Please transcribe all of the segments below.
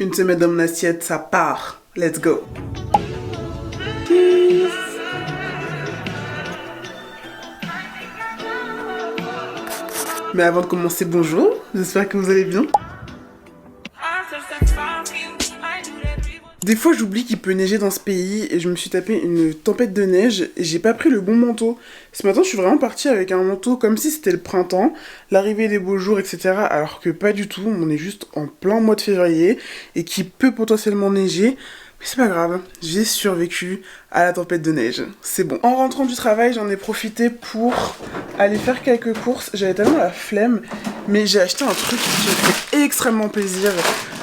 Une semaine dans mon assiette, ça part. Let's go. Mais avant de commencer, bonjour. J'espère que vous allez bien. Des fois, j'oublie qu'il peut neiger dans ce pays et je me suis tapé une tempête de neige et j'ai pas pris le bon manteau. Ce matin, je suis vraiment partie avec un manteau comme si c'était le printemps, l'arrivée des beaux jours, etc. Alors que pas du tout, on est juste en plein mois de février et qu'il peut potentiellement neiger. Mais c'est pas grave, j'ai survécu à la tempête de neige. C'est bon. En rentrant du travail, j'en ai profité pour aller faire quelques courses. J'avais tellement la flemme, mais j'ai acheté un truc qui me fait extrêmement plaisir.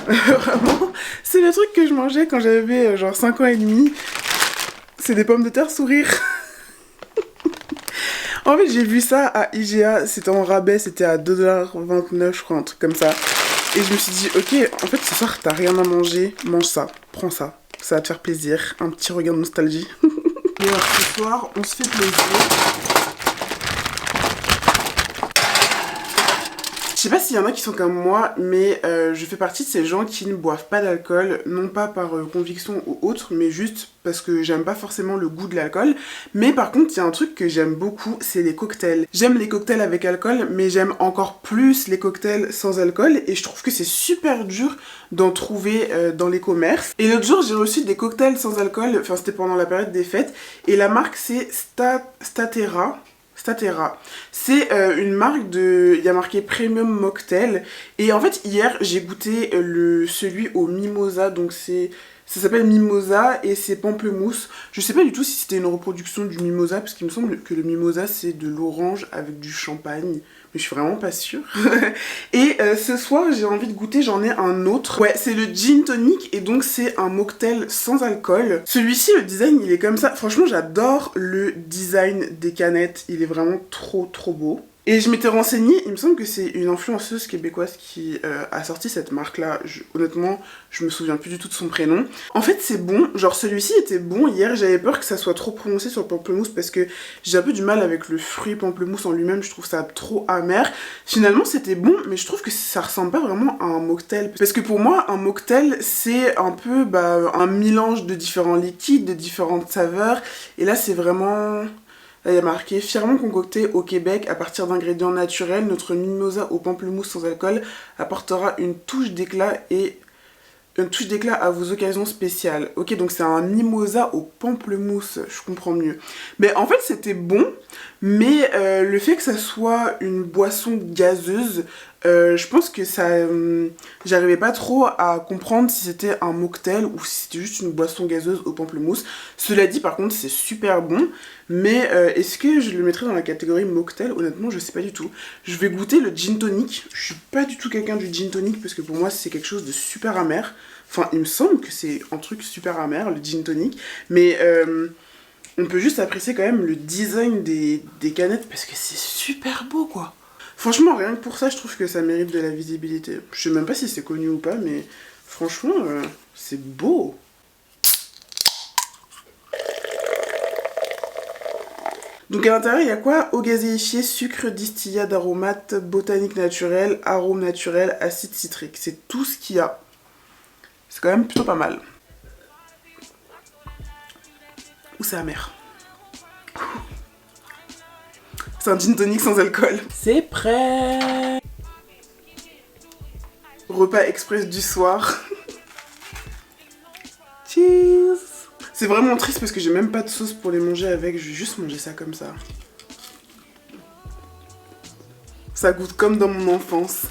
Vraiment, c'est le truc que je mangeais quand j'avais genre 5 ans et demi. C'est des pommes de terre sourire. En fait, j'ai vu ça à IGA, c'était en rabais, c'était à 2,29$, je crois, un truc comme ça. Et je me suis dit, ok, en fait, ce soir, t'as rien à manger, mange ça, prends ça. Ça va te faire plaisir, un petit regard de nostalgie. Et alors, ce soir, on se fait plaisir. Je sais pas s'il y en a qui sont comme moi, mais je fais partie de ces gens qui ne boivent pas d'alcool, non pas par conviction ou autre, mais juste parce que j'aime pas forcément le goût de l'alcool. Mais par contre, il y a un truc que j'aime beaucoup, c'est les cocktails. J'aime les cocktails avec alcool, mais j'aime encore plus les cocktails sans alcool, et je trouve que c'est super dur d'en trouver dans les commerces. Et l'autre jour, j'ai reçu des cocktails sans alcool, enfin c'était pendant la période des fêtes, et la marque c'est Statera. C'est une marque de... Il y a marqué Premium Mocktail. Et en fait, hier, j'ai goûté celui au Mimosa. Donc ça s'appelle Mimosa et c'est pamplemousse. Je sais pas du tout si c'était une reproduction du Mimosa, parce qu'il me semble que le Mimosa, c'est de l'orange avec du champagne. Mais je suis vraiment pas sûre. Et ce soir, j'ai envie de goûter, j'en ai un autre. Ouais, c'est le gin tonic et donc c'est un mocktail sans alcool. Celui-ci, le design, il est comme ça. Franchement, j'adore le design des canettes. Il est vraiment trop beau. Et je m'étais renseignée, il me semble que c'est une influenceuse québécoise qui a sorti cette marque-là. Honnêtement, je me souviens plus du tout de son prénom. En fait, c'est bon. Genre, celui-ci était bon. Hier, j'avais peur que ça soit trop prononcé sur le pamplemousse parce que j'ai un peu du mal avec le fruit pamplemousse en lui-même. Je trouve ça trop amer. Finalement, c'était bon, mais je trouve que ça ressemble pas vraiment à un mocktail. Parce que pour moi, un mocktail, c'est un peu un mélange de différents liquides, de différentes saveurs. Et là, c'est vraiment... Là, il y a marqué « Fièrement concocté au Québec à partir d'ingrédients naturels, notre mimosa au pamplemousse sans alcool apportera une touche d'éclat à vos occasions spéciales. » Ok, donc c'est un mimosa au pamplemousse, je comprends mieux. Mais en fait, c'était bon, mais le fait que ça soit une boisson gazeuse, je pense que ça... j'arrivais pas trop à comprendre si c'était un mocktail ou si c'était juste une boisson gazeuse au pamplemousse. Cela dit, par contre, c'est super bon. Mais est-ce que je le mettrais dans la catégorie mocktail? Honnêtement, je sais pas du tout. Je vais goûter le gin tonic. Je suis pas du tout quelqu'un du gin tonic parce que pour moi, c'est quelque chose de super amer. Enfin, il me semble que c'est un truc super amer, le gin tonic. Mais on peut juste apprécier quand même le design des canettes parce que c'est super beau, quoi. Franchement, rien que pour ça, je trouve que ça mérite de la visibilité. Je sais même pas si c'est connu ou pas, mais franchement, c'est beau. Donc à l'intérieur, il y a quoi? Eau gazéifiée, sucre, distillat d'aromates, botanique naturelle, arôme naturel, acide citrique. C'est tout ce qu'il y a. C'est quand même plutôt pas mal. Ou c'est amer. C'est un gin tonic sans alcool. C'est prêt. Repas express du soir. Cheers. C'est vraiment triste parce que j'ai même pas de sauce pour les manger avec. Je vais juste manger ça comme ça. Ça goûte comme dans mon enfance.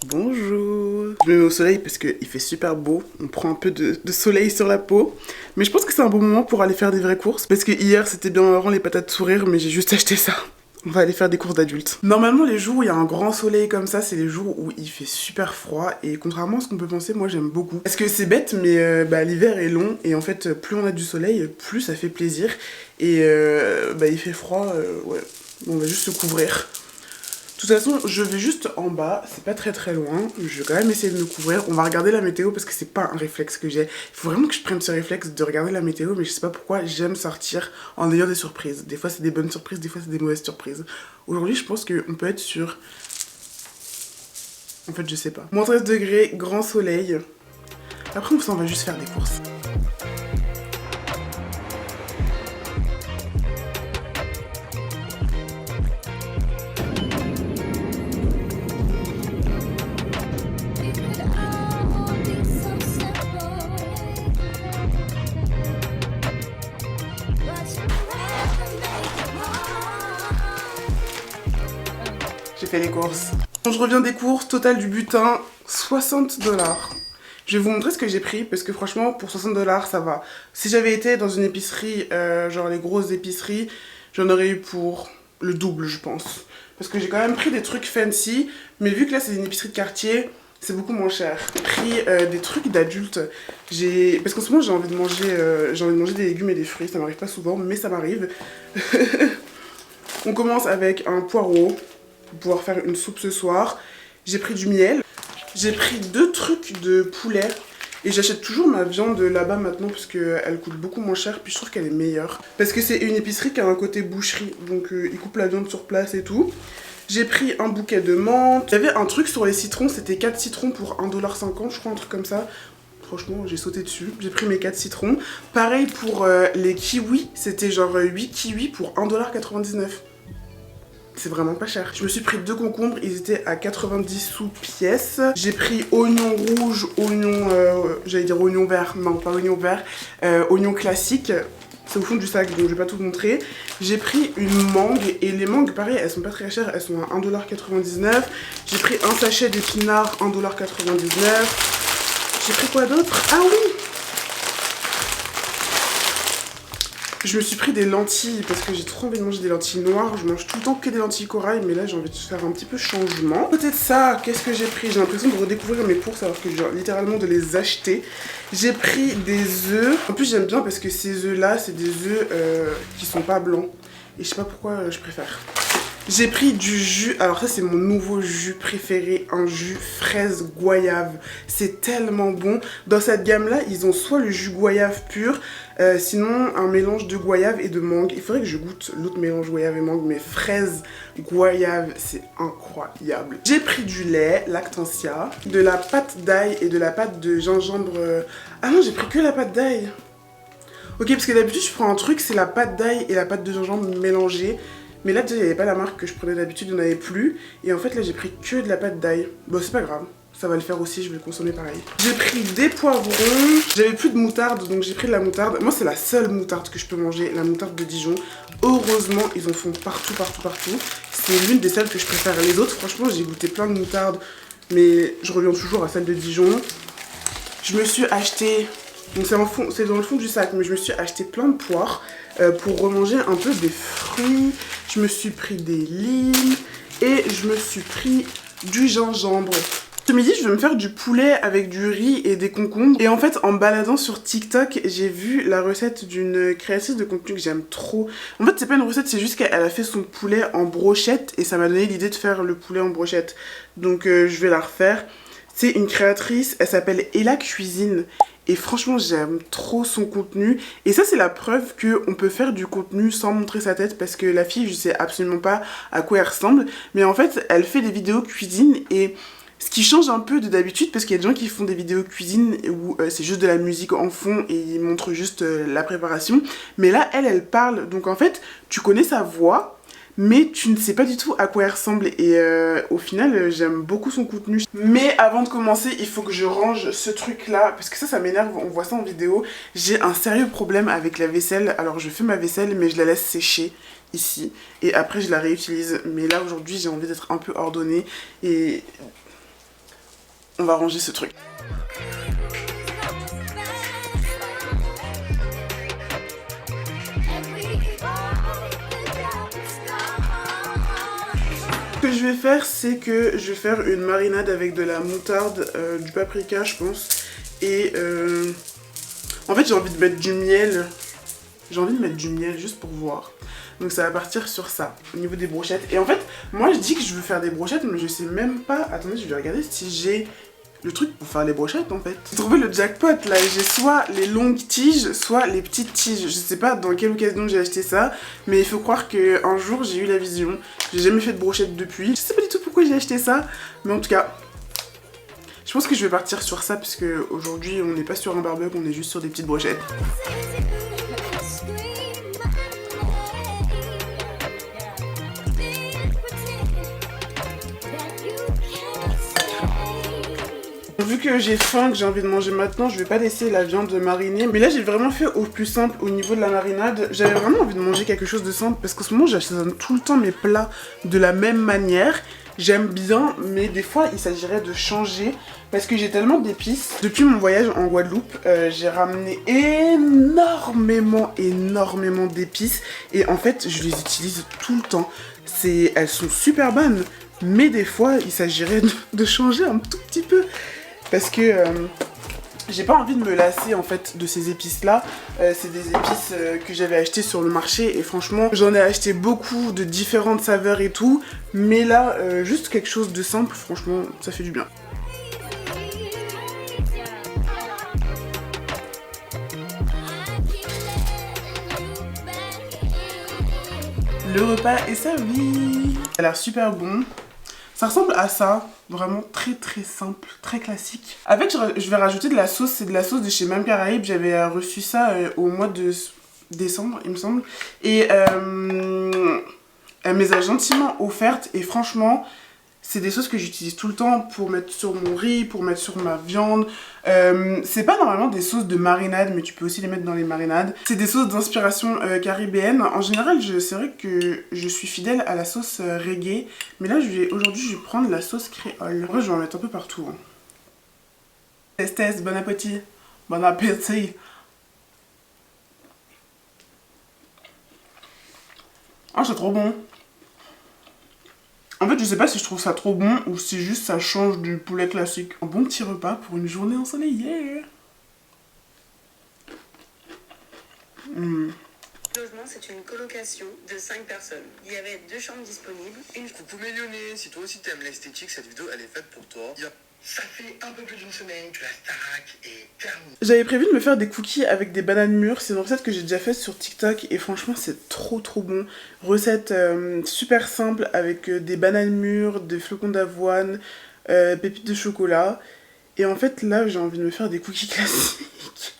Bonjour. Je me mets au soleil parce qu'il fait super beau. On prend un peu de soleil sur la peau. Mais je pense que c'est un bon moment pour aller faire des vraies courses. Parce que hier, c'était bien marrant les patates sourires, mais j'ai juste acheté ça. On va aller faire des courses d'adultes. Normalement, les jours où il y a un grand soleil comme ça, c'est les jours où il fait super froid. Et contrairement à ce qu'on peut penser, moi j'aime beaucoup. Parce que c'est bête, mais l'hiver est long. Et en fait, plus on a du soleil, plus ça fait plaisir. Et il fait froid, ouais. On va juste se couvrir. Tout toute façon, je vais juste en bas, c'est pas très loin, je vais quand même essayer de me couvrir. On va regarder la météo parce que c'est pas un réflexe que j'ai. Il faut vraiment que je prenne ce réflexe de regarder la météo, mais je sais pas pourquoi j'aime sortir en ayant des surprises. Des fois c'est des bonnes surprises, des fois c'est des mauvaises surprises. Aujourd'hui, je pense qu'on peut être sur... En fait, je sais pas. Moins 13 degrés, grand soleil. Après, on va juste faire des courses. J'ai fait les courses. Je reviens des courses, total du butin, 60 $. Je vais vous montrer ce que j'ai pris parce que franchement pour 60 $ ça va. Si j'avais été dans une épicerie, genre les grosses épiceries, j'en aurais eu pour le double je pense. Parce que j'ai quand même pris des trucs fancy, mais vu que là c'est une épicerie de quartier, c'est beaucoup moins cher. J'ai pris des trucs d'adultes. Parce qu'en ce moment j'ai envie de manger des légumes et des fruits, ça m'arrive pas souvent mais ça m'arrive. On commence avec un poireau pour pouvoir faire une soupe ce soir. J'ai pris du miel. J'ai pris 2 trucs de poulet. Et j'achète toujours ma viande là-bas maintenant parce qu'elle coûte beaucoup moins cher. Puis je trouve qu'elle est meilleure. Parce que c'est une épicerie qui a un côté boucherie. Donc ils coupent la viande sur place et tout. J'ai pris un bouquet de menthe. Il y avait un truc sur les citrons. C'était 4 citrons pour 1,50 $, je crois, un truc comme ça. Franchement, j'ai sauté dessus. J'ai pris mes 4 citrons. Pareil pour les kiwis. C'était genre 8 kiwis pour 1,99 $. C'est vraiment pas cher. Je me suis pris 2 concombres, ils étaient à 90 sous pièce. J'ai pris oignon rouge, oignon, j'allais dire oignon vert, non pas oignon vert, oignon classique. C'est au fond du sac, donc je vais pas tout vous montrer. J'ai pris une mangue, et les mangues, pareil, elles sont pas très chères, elles sont à 1,99 $. J'ai pris un sachet d'épinards, 1,99 $. J'ai pris quoi d'autre? Ah oui! Je me suis pris des lentilles parce que j'ai trop envie de manger des lentilles noires. Je mange tout le temps que des lentilles corail, mais là j'ai envie de faire un petit peu changement. À côté de ça, qu'est-ce que j'ai pris? J'ai l'impression de redécouvrir mes courses alors que je viens littéralement de les acheter. J'ai pris des œufs. En plus j'aime bien parce que ces œufs là, c'est des œufs qui sont pas blancs. Et je sais pas pourquoi je préfère. J'ai pris du jus, alors ça c'est mon nouveau jus préféré, un jus fraise goyave. C'est tellement bon. Dans cette gamme là, ils ont soit le jus goyave pur, sinon un mélange de goyave et de mangue. Il faudrait que je goûte l'autre mélange goyave et mangue, mais fraise goyave, c'est incroyable. J'ai pris du lait, Lactantia, de la pâte d'ail et de la pâte de gingembre. Ah non, j'ai pris que la pâte d'ail. Ok, parce que d'habitude je prends un truc, c'est la pâte d'ail et la pâte de gingembre mélangées. Mais là déjà il n'y avait pas la marque que je prenais d'habitude, il n'y en avait plus. Et en fait là j'ai pris que de la pâte d'ail. Bon c'est pas grave, ça va le faire aussi, je vais le consommer pareil. J'ai pris des poivrons, j'avais plus de moutarde donc j'ai pris de la moutarde. Moi c'est la seule moutarde que je peux manger, la moutarde de Dijon. Heureusement ils en font partout. C'est l'une des celles que je préfère. Les autres franchement j'ai goûté plein de moutarde, mais je reviens toujours à celle de Dijon. Je me suis acheté, donc c'est dans le fond du sac, mais je me suis acheté plein de poires. Pour remanger un peu des fruits. Je me suis pris des limes et je me suis pris du gingembre. Ce midi, je vais me faire du poulet avec du riz et des concombres. Et en fait, en baladant sur TikTok, j'ai vu la recette d'une créatrice de contenu que j'aime trop. En fait, c'est pas une recette, c'est juste qu'elle a fait son poulet en brochette et ça m'a donné l'idée de faire le poulet en brochette. Donc, je vais la refaire. C'est une créatrice, elle s'appelle Ella Cuisine. Et franchement, j'aime trop son contenu. Et ça, c'est la preuve qu'on peut faire du contenu sans montrer sa tête. Parce que la fille, je sais absolument pas à quoi elle ressemble. Mais en fait, elle fait des vidéos cuisine. Et ce qui change un peu de d'habitude, parce qu'il y a des gens qui font des vidéos cuisine où c'est juste de la musique en fond et ils montrent juste la préparation. Mais là, elle parle. Donc en fait, tu connais sa voix, mais tu ne sais pas du tout à quoi elle ressemble et au final j'aime beaucoup son contenu. Mais avant de commencer il faut que je range ce truc là parce que ça m'énerve, on voit ça en vidéo. J'ai un sérieux problème avec la vaisselle, alors je fais ma vaisselle mais je la laisse sécher ici et après je la réutilise. Mais là aujourd'hui j'ai envie d'être un peu ordonnée et on va ranger ce truc. Ce que je vais faire, c'est que je vais faire une marinade avec de la moutarde, du paprika je pense. Et en fait j'ai envie de mettre du miel. J'ai envie de mettre du miel juste pour voir. Donc ça va partir sur ça, au niveau des brochettes. Et en fait, moi je dis que je veux faire des brochettes, mais je sais même pas... Attendez, je vais regarder si j'ai le truc pour faire les brochettes en fait. J'ai trouvé le jackpot là, j'ai soit les longues tiges, soit les petites tiges. Je sais pas dans quelle occasion j'ai acheté ça, mais il faut croire qu'un jour j'ai eu la vision. J'ai jamais fait de brochettes depuis. Je sais pas du tout pourquoi j'ai acheté ça, mais en tout cas... Je pense que je vais partir sur ça, parce qu'aujourd'hui on n'est pas sur un barbecue, on est juste sur des petites brochettes. Vu que j'ai faim, que j'ai envie de manger maintenant, je vais pas laisser la viande mariner. Mais là j'ai vraiment fait au plus simple au niveau de la marinade. J'avais vraiment envie de manger quelque chose de simple parce qu'en ce moment j'assaisonne tout le temps mes plats de la même manière. J'aime bien, mais des fois il s'agirait de changer parce que j'ai tellement d'épices. Depuis mon voyage en Guadeloupe, j'ai ramené énormément d'épices et en fait je les utilise tout le temps. Elles sont super bonnes, mais des fois il s'agirait de changer un tout petit peu. Parce que j'ai pas envie de me lasser en fait de ces épices là. C'est des épices que j'avais achetées sur le marché et franchement j'en ai acheté beaucoup de différentes saveurs et tout. Mais là juste quelque chose de simple, franchement ça fait du bien. Le repas est servi. Ça a l'air super bon. Ça ressemble à ça, vraiment très simple, très classique. Avec, je vais rajouter de la sauce, c'est de la sauce de chez Mam Caraïbes. J'avais reçu ça au mois de décembre, il me semble. Et elle me les a gentiment offertes et franchement, c'est des sauces que j'utilise tout le temps pour mettre sur mon riz, pour mettre sur ma viande. C'est pas normalement des sauces de marinade, mais tu peux aussi les mettre dans les marinades. C'est des sauces d'inspiration caribéenne. En général, c'est vrai que je suis fidèle à la sauce reggae. Mais là, aujourd'hui, je vais prendre la sauce créole. En vrai, je vais en mettre un peu partout. Hein. Test, bon appétit. Bon appétit. Ah, c'est trop bon. En fait, je sais pas si je trouve ça trop bon ou si juste ça change du poulet classique. Un bon petit repas pour une journée ensoleillée. Logement, c'est une colocation de 5 personnes. Il y avait 2 chambres disponibles. Coucou Mélionnée, si toi aussi t'aimes l'esthétique, cette vidéo elle est faite pour toi. Ça fait un peu plus d'une semaine que la Starac est terminée. J'avais prévu de me faire des cookies avec des bananes mûres. C'est une recette que j'ai déjà faite sur TikTok et franchement c'est trop bon. Recette super simple avec des bananes mûres, des flocons d'avoine, pépites de chocolat. Et en fait là j'ai envie de me faire des cookies classiques.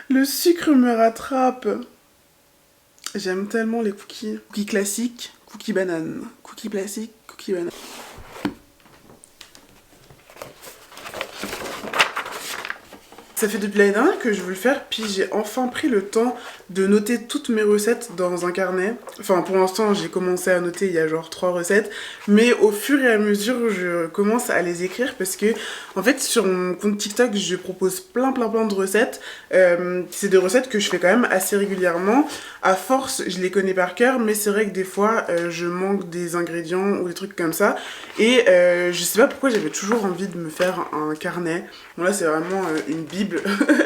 Le sucre me rattrape. J'aime tellement les cookies. Cookies classiques, cookies bananes. Cookies classiques, cookies bananes. Ça fait depuis l'année dernière que je veux le faire, puis j'ai enfin pris le temps de noter toutes mes recettes dans un carnet. Enfin, pour l'instant, j'ai commencé à noter il y a genre 3 recettes, mais au fur et à mesure, je commence à les écrire parce que, en fait, sur mon compte TikTok, je propose plein de recettes. C'est des recettes que je fais quand même assez régulièrement. À force, je les connais par cœur, mais c'est vrai que des fois, je manque des ingrédients ou des trucs comme ça. Et je sais pas pourquoi j'avais toujours envie de me faire un carnet. Bon là, c'est vraiment une bible.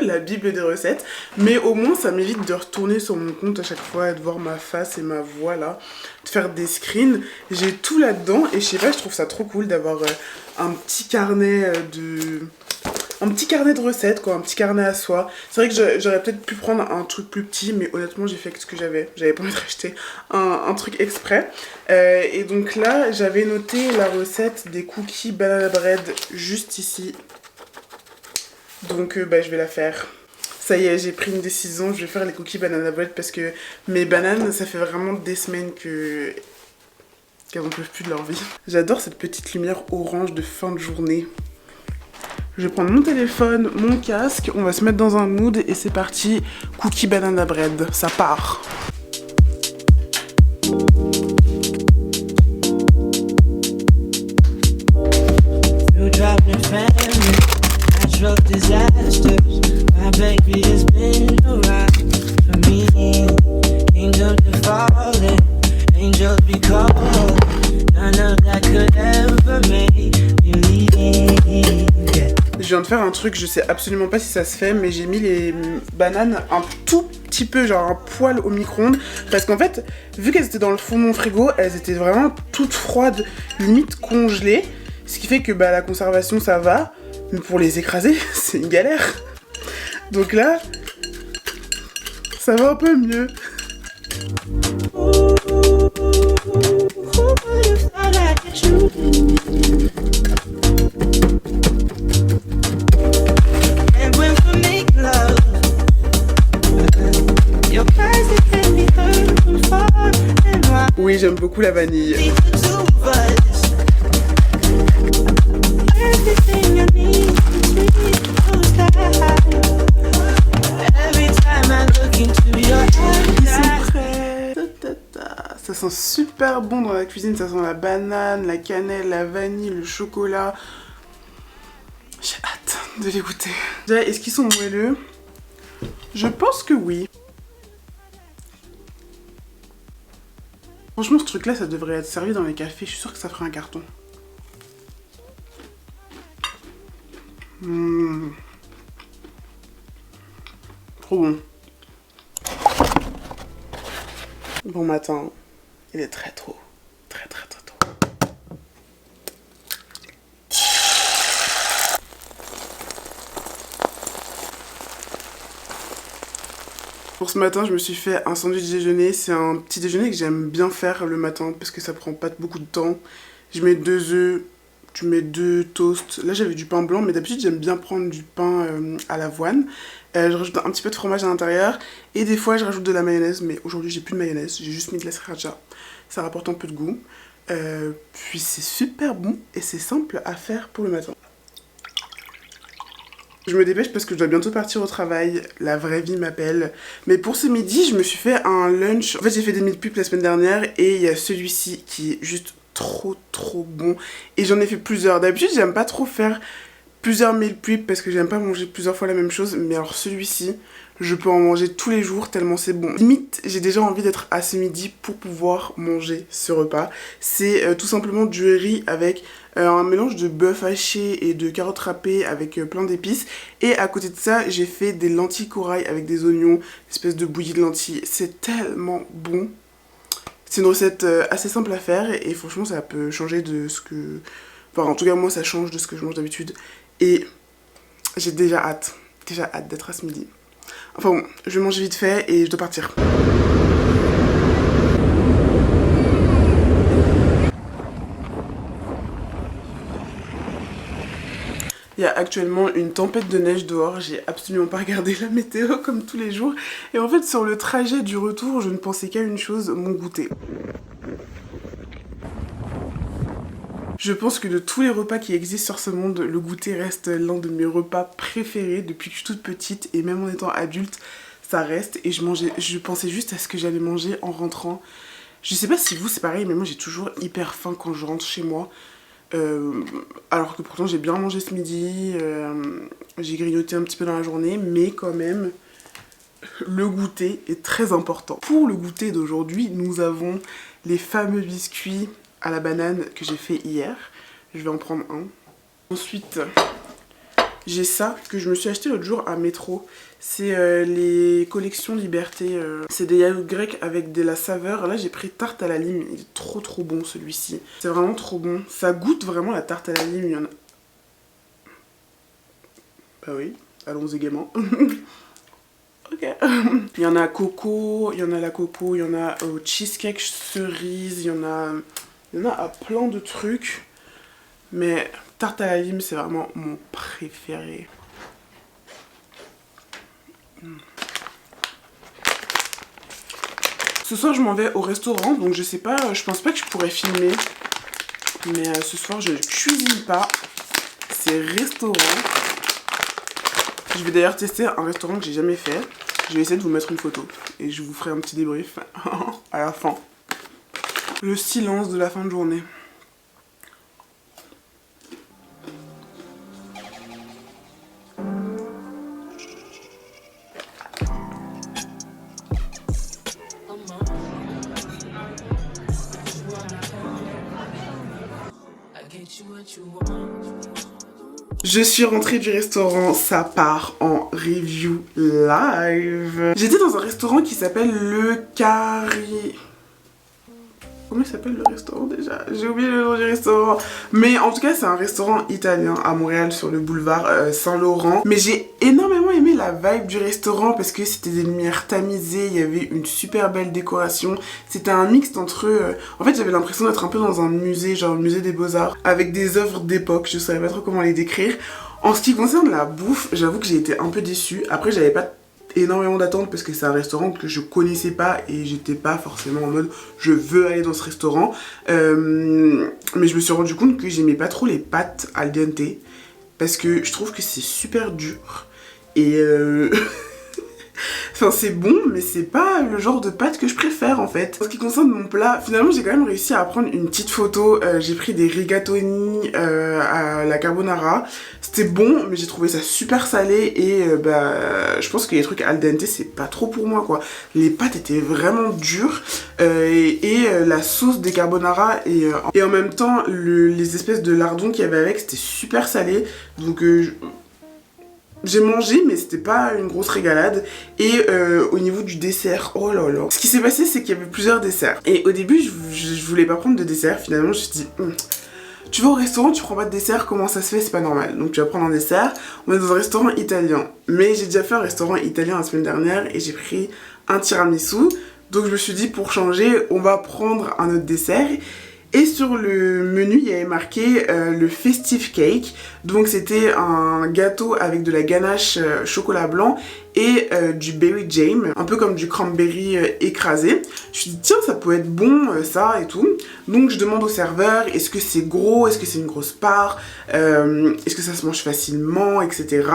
La bible des recettes, mais au moins ça m'évite de retourner sur mon compte à chaque fois et de voir ma face et ma voix là, de faire des screens. J'ai tout là-dedans et je sais pas, je trouve ça trop cool d'avoir un petit carnet de recettes quoi, un petit carnet à soi. C'est vrai que j'aurais peut-être pu prendre un truc plus petit, mais honnêtement j'ai fait ce que j'avais pas envie de racheter un truc exprès. Et donc là j'avais noté la recette des cookies banana bread juste ici. Donc je vais la faire. Ça y est, j'ai pris une décision, je vais faire les cookies banana bread parce que mes bananes, ça fait vraiment des semaines qu'elles n'en peuvent plus de leur vie. J'adore cette petite lumière orange de fin de journée. Je vais prendre mon téléphone, mon casque, on va se mettre dans un mood et c'est parti, cookies banana bread, ça part. Disasters, my baby has been around for me. Kingdoms are falling, angels be calling. None of that could ever make me leave. Je viens de faire un truc, je sais absolument pas si ça se fait, mais j'ai mis les bananes un tout petit peu, genre un poil au micro-ondes. Parce qu'en fait, vu qu'elles étaient dans le fond de mon frigo, elles étaient vraiment toutes froides, limite congelées. Ce qui fait que bah, la conservation ça va, mais pour les écraser, c'est une galère. Donc là, ça va un peu mieux. Oui, j'aime beaucoup la vanille. Ça sent super bon dans la cuisine, ça sent la banane, la cannelle, la vanille, le chocolat. J'ai hâte de les goûter. Est-ce qu'ils sont moelleux? Je pense que oui. Franchement, ce truc-là, ça devrait être servi dans les cafés. Je suis sûre que ça ferait un carton. Trop bon. Bon matin. Il est très tôt. Très tôt. Pour ce matin, je me suis fait un sandwich déjeuner. C'est un petit déjeuner que j'aime bien faire le matin parce que ça prend pas beaucoup de temps. Je mets 2 œufs, tu mets 2 toasts. Là, j'avais du pain blanc, mais d'habitude, j'aime bien prendre du pain à l'avoine. Je rajoute un petit peu de fromage à l'intérieur et des fois, je rajoute de la mayonnaise. Mais aujourd'hui, j'ai plus de mayonnaise. J'ai juste mis de la sriracha. Ça rapporte un peu de goût. Puis c'est super bon et c'est simple à faire pour le matin. Je me dépêche parce que je dois bientôt partir au travail, la vraie vie m'appelle. Mais pour ce midi, je me suis fait un lunch. En fait, j'ai fait des meal prep la semaine dernière et il y a celui-ci qui est juste trop bon. Et j'en ai fait plusieurs. D'habitude, j'aime pas trop faire plusieurs meal prep parce que j'aime pas manger plusieurs fois la même chose. Mais alors celui-ci, je peux en manger tous les jours tellement c'est bon. Limite, j'ai déjà envie d'être à ce midi pour pouvoir manger ce repas. C'est tout simplement du riz avec un mélange de bœuf haché et de carottes râpées avec plein d'épices. Et à côté de ça, j'ai fait des lentilles corail avec des oignons, une espèce de bouillie de lentilles. C'est tellement bon. C'est une recette assez simple à faire et franchement, ça peut changer de ce que... Enfin, en tout cas, moi, ça change de ce que je mange d'habitude. Et j'ai déjà hâte d'être à ce midi. Enfin bon, je vais manger vite fait et je dois partir. Il y a actuellement une tempête de neige dehors, j'ai absolument pas regardé la météo comme tous les jours. Et en fait, sur le trajet du retour, je ne pensais qu'à une chose, mon goûter. Je pense que de tous les repas qui existent sur ce monde, le goûter reste l'un de mes repas préférés depuis que je suis toute petite et même en étant adulte, ça reste. Et je pensais juste à ce que j'allais manger en rentrant. Je sais pas si vous c'est pareil, mais moi j'ai toujours hyper faim quand je rentre chez moi. Alors que pourtant j'ai bien mangé ce midi, j'ai grignoté un petit peu dans la journée, mais quand même le goûter est très important. Pour le goûter d'aujourd'hui, nous avons les fameux biscuits à la banane que j'ai fait hier. Je vais en prendre un. Ensuite, j'ai ça que je me suis acheté l'autre jour à Métro. C'est les collections Liberté. C'est des yaourts grecs avec de la saveur. Là, j'ai pris tarte à la lime. Il est trop bon celui-ci. C'est vraiment trop bon. Ça goûte vraiment la tarte à la lime. Il y en a... Bah oui, allons-y gaiement. Ok. Il y en a coco, il y en a la coco, il y en a au cheesecake cerise, il y en a à plein de trucs. Mais tarte à la lime, c'est vraiment mon préféré. Ce soir, je m'en vais au restaurant, donc je sais pas, je pense pas que je pourrais filmer. Mais ce soir, je ne cuisine pas. C'est restaurant. Je vais d'ailleurs tester un restaurant que j'ai jamais fait. Je vais essayer de vous mettre une photo et je vous ferai un petit débrief à la fin. Le silence de la fin de journée. Je suis rentrée du restaurant, ça part en review live. J'étais dans un restaurant qui s'appelle le Carré... Comment il s'appelle le restaurant déjà? J'ai oublié le nom du restaurant. Mais en tout cas, c'est un restaurant italien à Montréal sur le boulevard Saint-Laurent. Mais j'ai énormément aimé la vibe du restaurant parce que c'était des lumières tamisées, il y avait une super belle décoration. C'était un mix entre... En fait, j'avais l'impression d'être un peu dans un musée, genre le musée des Beaux-Arts, avec des œuvres d'époque, je savais pas trop comment les décrire. En ce qui concerne la bouffe, j'avoue que j'ai été un peu déçue. Après, j'avais pas énormément d'attentes parce que c'est un restaurant que je connaissais pas et j'étais pas forcément en mode je veux aller dans ce restaurant, mais je me suis rendu compte que j'aimais pas trop les pâtes al dente parce que je trouve que c'est super dur et enfin c'est bon mais c'est pas le genre de pâtes que je préfère en fait. En ce qui concerne mon plat, finalement j'ai quand même réussi à prendre une petite photo. J'ai pris des rigatoni à la carbonara. C'était bon mais j'ai trouvé ça super salé et je pense que les trucs al dente c'est pas trop pour moi quoi. Les pâtes étaient vraiment dures et la sauce des carbonara et en même temps les espèces de lardons qu'il y avait avec c'était super salé donc j'ai mangé mais c'était pas une grosse régalade. Et au niveau du dessert, oh là là, ce qui s'est passé c'est qu'il y avait plusieurs desserts et au début je voulais pas prendre de dessert. Finalement je me suis dit tu vas au restaurant, tu prends pas de dessert, comment ça se fait? C'est pas normal. Donc tu vas prendre un dessert. On est dans un restaurant italien, mais j'ai déjà fait un restaurant italien la semaine dernière et j'ai pris un tiramisu. Donc je me suis dit pour changer on va prendre un autre dessert. Et sur le menu, il y avait marqué le festive cake. Donc c'était un gâteau avec de la ganache chocolat blanc et du berry jam, un peu comme du cranberry écrasé. Je me suis dit tiens ça peut être bon ça et tout. Donc je demande au serveur est-ce que c'est gros, est-ce que c'est une grosse part, est-ce que ça se mange facilement, etc.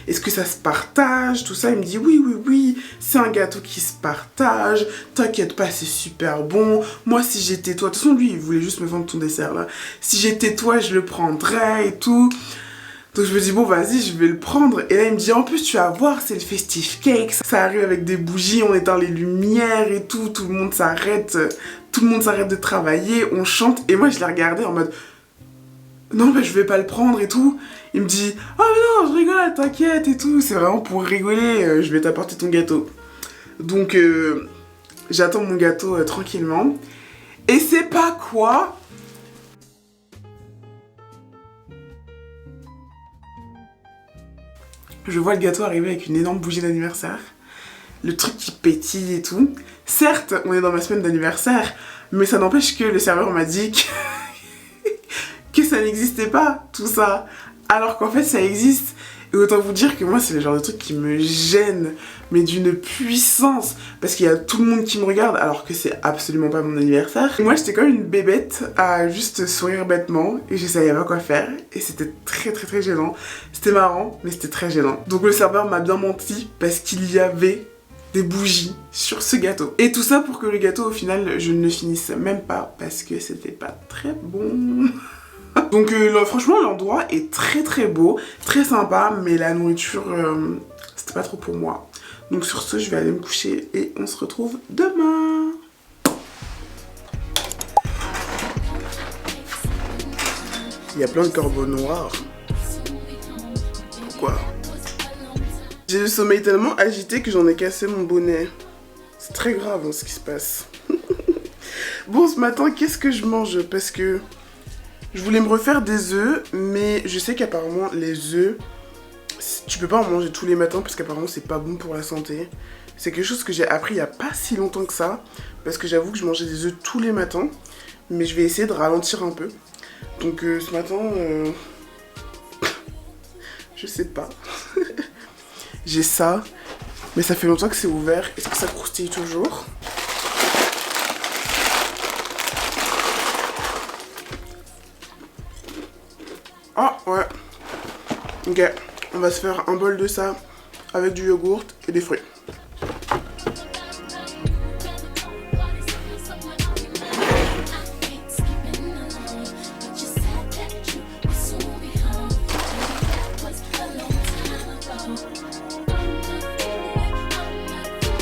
Est-ce que ça se partage, tout ça. Il me dit oui, c'est un gâteau qui se partage, t'inquiète pas c'est super bon. Moi si j'étais toi, de toute façon lui il voulait juste me vendre ton dessert là. Si j'étais toi je le prendrais et tout. Donc je me dis bon vas-y je vais le prendre et là il me dit en plus tu vas voir c'est le festive cake, ça arrive avec des bougies, on éteint les lumières et tout le monde s'arrête de travailler, on chante et moi je l'ai regardé en mode non je vais pas le prendre et tout. Il me dit oh mais non je rigole t'inquiète et tout, c'est vraiment pour rigoler, je vais t'apporter ton gâteau. Donc j'attends mon gâteau tranquillement et c'est pas quoi. Je vois le gâteau arriver avec une énorme bougie d'anniversaire. Le truc qui pétille et tout. Certes, on est dans ma semaine d'anniversaire, mais ça n'empêche que le serveur m'a dit que ça n'existait pas, tout ça. Alors qu'en fait, ça existe. Et autant vous dire que moi, c'est le genre de truc qui me gêne, mais d'une puissance. Parce qu'il y a tout le monde qui me regarde, alors que c'est absolument pas mon anniversaire. Et moi, j'étais comme une bébête à juste sourire bêtement, et je savais pas quoi faire. Et c'était très gênant. C'était marrant, mais c'était très gênant. Donc le serveur m'a bien menti, parce qu'il y avait des bougies sur ce gâteau. Et tout ça pour que le gâteau, au final, je ne le finisse même pas, parce que c'était pas très bon. Donc franchement l'endroit est très beau, très sympa, mais la nourriture c'était pas trop pour moi. Donc sur ce je vais aller me coucher et on se retrouve demain. Il y a plein de corbeaux noirs. Pourquoi? J'ai le sommeil tellement agité que j'en ai cassé mon bonnet. C'est très grave hein, ce qui se passe. Bon ce matin qu'est-ce que je mange? Parce que je voulais me refaire des œufs, mais je sais qu'apparemment les œufs, tu peux pas en manger tous les matins parce qu'apparemment c'est pas bon pour la santé. C'est quelque chose que j'ai appris il y a pas si longtemps que ça, parce que j'avoue que je mangeais des œufs tous les matins, mais je vais essayer de ralentir un peu. Donc ce matin, je sais pas. J'ai ça, mais ça fait longtemps que c'est ouvert. Est-ce que ça croustille toujours ? Ah ouais. Ok, on va se faire un bol de ça avec du yogourt et des fruits.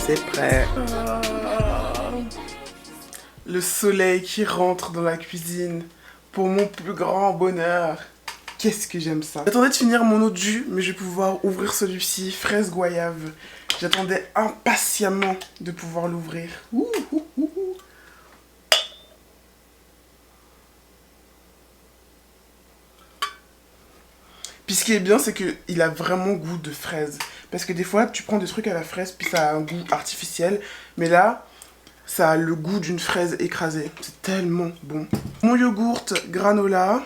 C'est prêt. Le soleil qui rentre dans la cuisine pour mon plus grand bonheur. qu'est-ce que j'aime ça. J'attendais de finir mon autre jus, mais je vais pouvoir ouvrir celui-ci, fraise goyave. J'attendais impatiemment de pouvoir l'ouvrir. Ouh, ouh, ouh. Puis ce qui est bien, c'est qu'il a vraiment goût de fraise. Parce que des fois, tu prends des trucs à la fraise, puis ça a un goût artificiel. Mais là, ça a le goût d'une fraise écrasée. C'est tellement bon. Mon yogourt granola.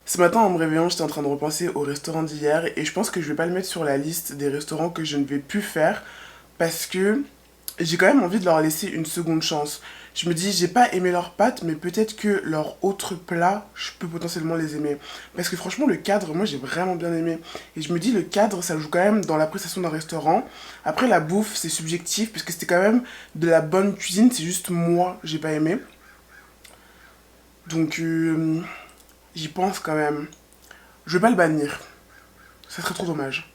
Ce matin, en me réveillant, j'étais en train de repenser au restaurant d'hier. Et je pense que je vais pas le mettre sur la liste des restaurants que je ne vais plus faire. Parce que j'ai quand même envie de leur laisser une seconde chance. Je me dis, j'ai pas aimé leurs pâtes, mais peut-être que leurs autres plats, je peux potentiellement les aimer. Parce que franchement, le cadre, moi j'ai vraiment bien aimé. Et je me dis, le cadre, ça joue quand même dans l'appréciation d'un restaurant. Après, la bouffe, c'est subjectif, parce que c'était quand même de la bonne cuisine, c'est juste moi, j'ai pas aimé. Donc, j'y pense quand même. Je vais pas le bannir. Ça serait trop dommage.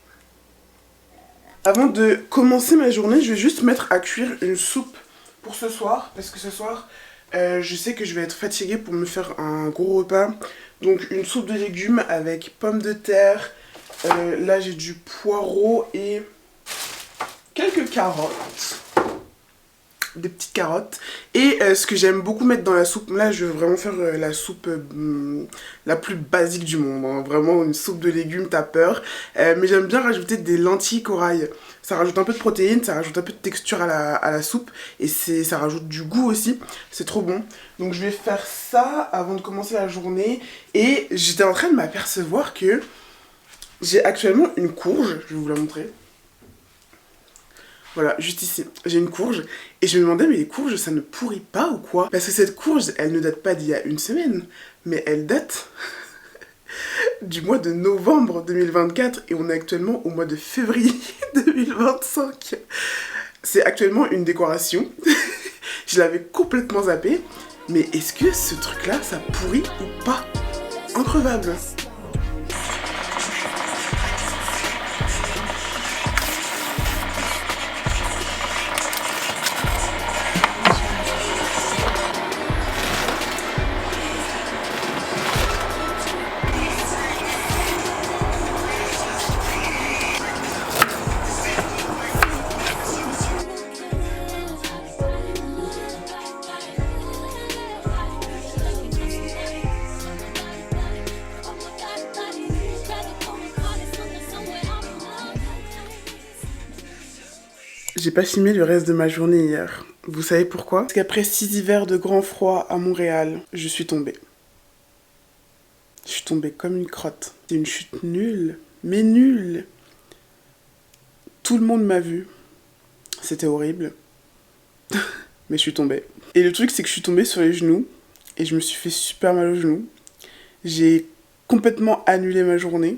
Avant de commencer ma journée, je vais juste mettre à cuire une soupe pour ce soir, parce que ce soir, je sais que je vais être fatiguée pour me faire un gros repas. Donc une soupe de légumes avec pommes de terre, là j'ai du poireau et quelques carottes. Des petites carottes. Et ce que j'aime beaucoup mettre dans la soupe, là je vais vraiment faire la soupe la plus basique du monde, hein. Vraiment une soupe de légumes, t'as peur. Mais j'aime bien rajouter des lentilles corail. Ça rajoute un peu de protéines, ça rajoute un peu de texture à la soupe. Et ça rajoute du goût aussi, c'est trop bon. Donc je vais faire ça avant de commencer la journée. Et j'étais en train de m'apercevoir que j'ai actuellement une courge, je vais vous la montrer. Voilà, juste ici, j'ai une courge. Et je me demandais, mais les courges, ça ne pourrit pas ou quoi? Parce que cette courge, elle ne date pas d'il y a une semaine, mais elle date du mois de novembre 2024. Et on est actuellement au mois de février 2025. C'est actuellement une décoration. Je l'avais complètement zappé. Mais est-ce que ce truc-là, ça pourrit ou pas? Increvable. J'ai pas filmé le reste de ma journée hier. Vous savez pourquoi? Parce qu'après 6 hivers de grand froid à Montréal, je suis tombée. Je suis tombée comme une crotte. C'est une chute nulle, mais nulle. Tout le monde m'a vue. C'était horrible. Mais je suis tombée. Et le truc, c'est que je suis tombée sur les genoux et je me suis fait super mal aux genoux. J'ai complètement annulé ma journée.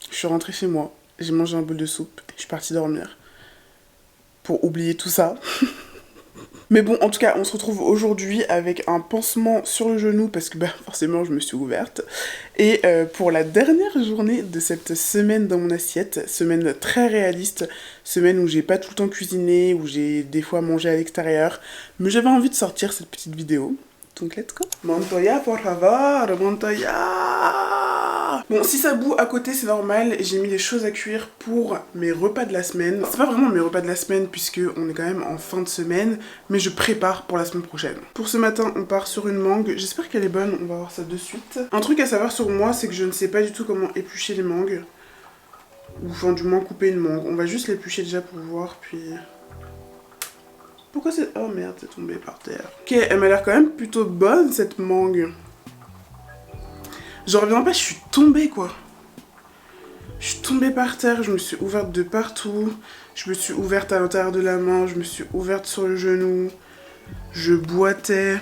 Je suis rentrée chez moi. J'ai mangé un bol de soupe et je suis partie dormir. Pour oublier tout ça. Mais bon, en tout cas, on se retrouve aujourd'hui avec un pansement sur le genou parce que forcément, je me suis ouverte. Et pour la dernière journée de cette semaine dans mon assiette, semaine très réaliste, semaine où j'ai pas tout le temps cuisiné, où j'ai des fois mangé à l'extérieur, mais j'avais envie de sortir cette petite vidéo. Donc let's go. Montoya, por favor, Montoya. Bon, si ça bout à côté, c'est normal. J'ai mis les choses à cuire pour mes repas de la semaine. C'est pas vraiment mes repas de la semaine puisque on est quand même en fin de semaine, mais je prépare pour la semaine prochaine. Pour ce matin, on part sur une mangue. J'espère qu'elle est bonne, on va voir ça de suite. Un truc à savoir sur moi, c'est que je ne sais pas du tout comment éplucher les mangues. Ou enfin, du moins couper une mangue. On va juste l'éplucher déjà pour voir, puis... Pourquoi c'est... Oh merde, c'est tombé par terre. Ok, elle m'a l'air quand même plutôt bonne, cette mangue. Je reviens pas, je suis tombée, quoi. Je suis tombée par terre, je me suis ouverte de partout. Je me suis ouverte à l'intérieur de la main, je me suis ouverte sur le genou. Je boitais.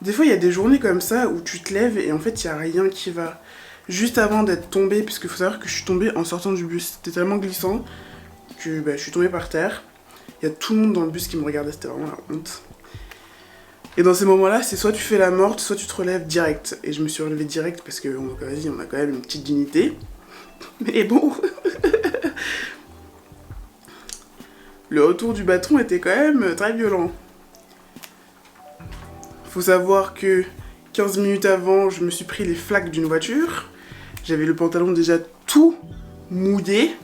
Des fois, il y a des journées comme ça où tu te lèves et en fait, il n'y a rien qui va. Juste avant d'être tombée, parce qu'il faut savoir que je suis tombée en sortant du bus. C'était tellement glissant que je suis tombée par terre. Il y a tout le monde dans le bus qui me regardait, c'était vraiment la honte. Et dans ces moments-là, c'est soit tu fais la morte, soit tu te relèves direct. Et je me suis relevée direct parce que, vas-y, on a quand même une petite dignité. Mais bon. Le retour du bâton était quand même très violent. Faut savoir que 15 minutes avant, je me suis pris les flaques d'une voiture. J'avais le pantalon déjà tout mouillé.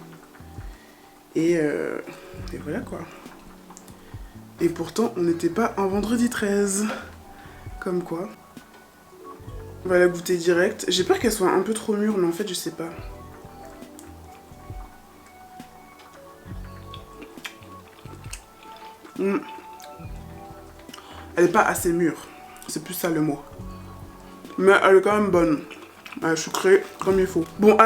Et voilà quoi. Et pourtant, on n'était pas un vendredi 13. Comme quoi. On va la goûter direct. J'ai peur qu'elle soit un peu trop mûre, mais en fait, je sais pas. Elle est pas assez mûre. C'est plus ça le mot. Mais elle est quand même bonne. Elle est sucrée comme il faut. Bon,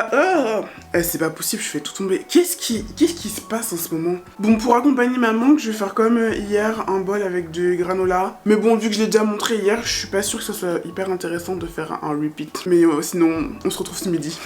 c'est pas possible, je fais tout tomber. Qu'est-ce qui se passe en ce moment? Bon, pour accompagner ma mangue, je vais faire comme hier, un bol avec du granola. Mais bon, vu que je l'ai déjà montré hier, je suis pas sûre que ce soit hyper intéressant de faire un repeat. Mais sinon, on se retrouve ce midi.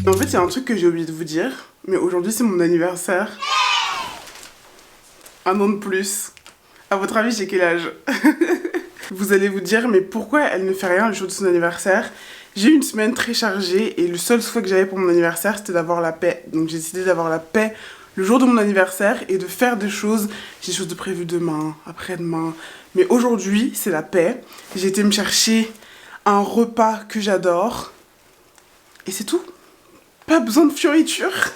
En fait, il y a un truc que j'ai oublié de vous dire, mais aujourd'hui c'est mon anniversaire. Un an de plus. À votre avis, j'ai quel âge? Vous allez vous dire, mais pourquoi elle ne fait rien le jour de son anniversaire? J'ai eu une semaine très chargée et le seul souhait que j'avais pour mon anniversaire, c'était d'avoir la paix. Donc j'ai décidé d'avoir la paix le jour de mon anniversaire et de faire des choses. J'ai des choses de prévues demain, après-demain. Mais aujourd'hui, c'est la paix. J'ai été me chercher un repas que j'adore. Et c'est tout. Pas besoin de fioritures.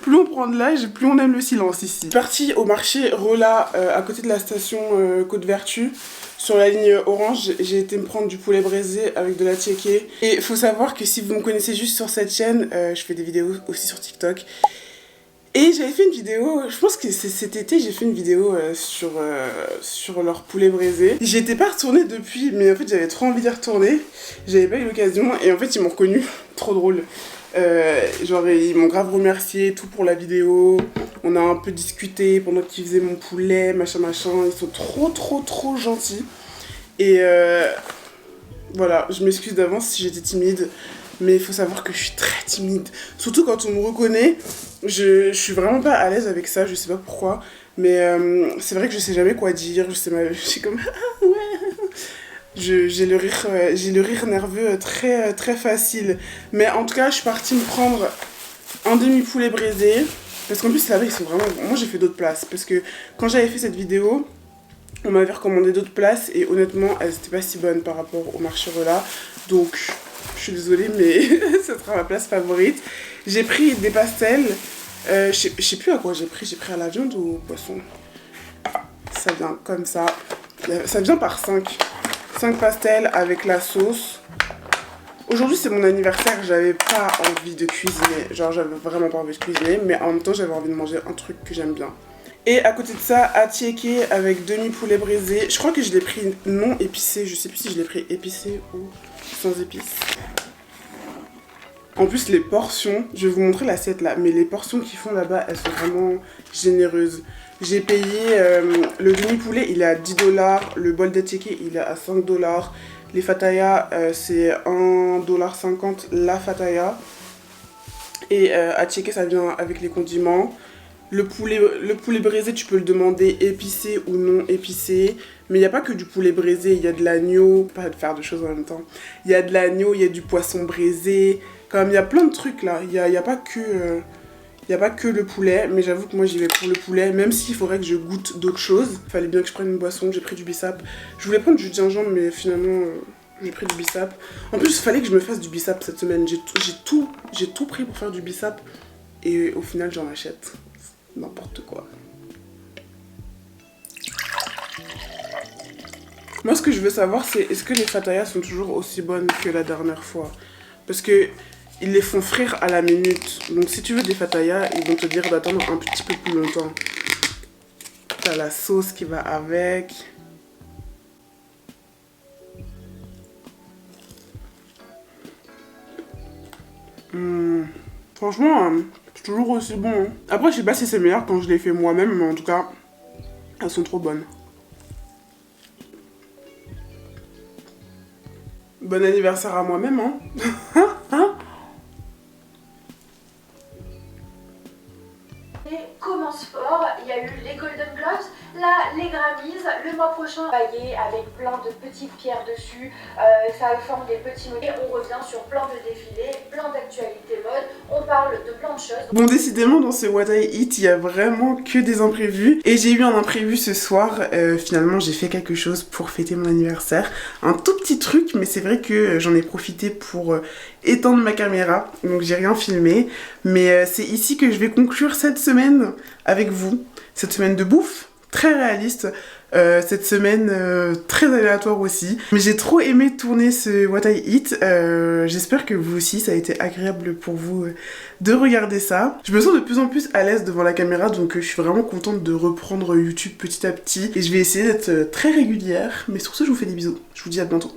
Plus on prend de l'âge, plus on aime le silence ici. Je suis partie au marché Rolla à côté de la station Côte-Vertu. Sur la ligne orange, j'ai été me prendre du poulet braisé avec de la tchéké. Et il faut savoir que si vous me connaissez juste sur cette chaîne, je fais des vidéos aussi sur TikTok. Et j'avais fait une vidéo, je pense que c'est cet été, j'ai fait une vidéo sur leur poulet braisé. J'y étais pas retournée depuis, mais en fait j'avais trop envie d'y retourner. J'avais pas eu l'occasion et en fait ils m'ont reconnue. Trop drôle. Genre ils m'ont grave remercié, tout pour la vidéo. On a un peu discuté pendant qu'ils faisaient mon poulet, machin. Ils sont trop gentils. Et voilà, je m'excuse d'avance si j'étais timide. Mais il faut savoir que je suis très timide. Surtout quand on me reconnaît, je suis vraiment pas à l'aise avec ça, je sais pas pourquoi. Mais c'est vrai que je sais jamais quoi dire, je suis comme ah ouais. J'ai le rire nerveux très facile. Mais en tout cas, je suis partie me prendre un demi-poulet braisé. Parce qu'en plus là-bas, ils sont vraiment... Moi j'ai fait d'autres places. Parce que quand j'avais fait cette vidéo, on m'avait recommandé d'autres places. Et honnêtement, elles étaient pas si bonnes par rapport au marché Rolla. Donc... je suis désolée, mais ce sera ma place favorite. J'ai pris des pastels. Je sais plus à quoi j'ai pris. J'ai pris à la viande ou au poisson. Ça vient comme ça. Ça vient par 5 pastels avec la sauce. Aujourd'hui, c'est mon anniversaire. J'avais pas envie de cuisiner. Genre, j'avais vraiment pas envie de cuisiner. Mais en même temps, j'avais envie de manger un truc que j'aime bien. Et à côté de ça, attiéké avec demi-poulet braisé. Je crois que je l'ai pris non épicé. Je sais plus si je l'ai pris épicé ou sans épices. En plus, les portions, je vais vous montrer l'assiette là, mais les portions qu'ils font là-bas, elles sont vraiment généreuses. J'ai payé le demi-poulet, il est à 10$, le bol d'attiéké, il est à 5$. Les fatayas, c'est 1,50$ la fataya. Et attiéké, ça vient avec les condiments. Le poulet braisé, tu peux le demander épicé ou non épicé. Mais il n'y a pas que du poulet braisé, il y a de l'agneau. Pas de faire deux choses en même temps. Il y a de l'agneau, il y a du poisson braisé. Quand même, il y a plein de trucs là. Il y a pas que le poulet. Mais j'avoue que moi, j'y vais pour le poulet. Même s'il faudrait que je goûte d'autres choses. Il fallait bien que je prenne une boisson. J'ai pris du bissap. Je voulais prendre du gingembre, mais finalement, j'ai pris du bissap. En plus, il fallait que je me fasse du bissap cette semaine. J'ai tout pris pour faire du bissap. Et au final, j'en achète. N'importe quoi. Moi, ce que je veux savoir, c'est est-ce que les fatayas sont toujours aussi bonnes que la dernière fois? Parce que ils les font frire à la minute. Donc, si tu veux des fatayas, ils vont te dire d'attendre un petit peu plus longtemps. T'as la sauce qui va avec. Franchement, c'est toujours aussi bon. Hein. Après, je sais pas si c'est meilleur quand je les fais moi-même, mais en tout cas, elles sont trop bonnes. Bon anniversaire à moi-même, hein. Hein? Et commence fort, il y a eu les Golden Globes, là les Grammys. Le mois prochain, paillé avec plein de petites pierres dessus. Ça forme des petits mots. Et on revient sur plein de défilés, plein d'actualités mode. On parle de plein de choses. Bon, décidément, dans ce What I Eat, il y a vraiment que des imprévus. Et j'ai eu un imprévu ce soir. Finalement, j'ai fait quelque chose pour fêter mon anniversaire. Un tout petit truc, mais c'est vrai que j'en ai profité pour éteindre ma caméra. Donc j'ai rien filmé. Mais c'est ici que je vais conclure cette semaine avec vous. Cette semaine de bouffe, très réaliste. Cette semaine très aléatoire aussi. Mais j'ai trop aimé tourner ce What I Eat. J'espère que vous aussi, ça a été agréable pour vous de regarder ça. Je me sens de plus en plus à l'aise devant la caméra, donc je suis vraiment contente de reprendre YouTube petit à petit. Et je vais essayer d'être très régulière. Mais sur ce, je vous fais des bisous. Je vous dis à bientôt.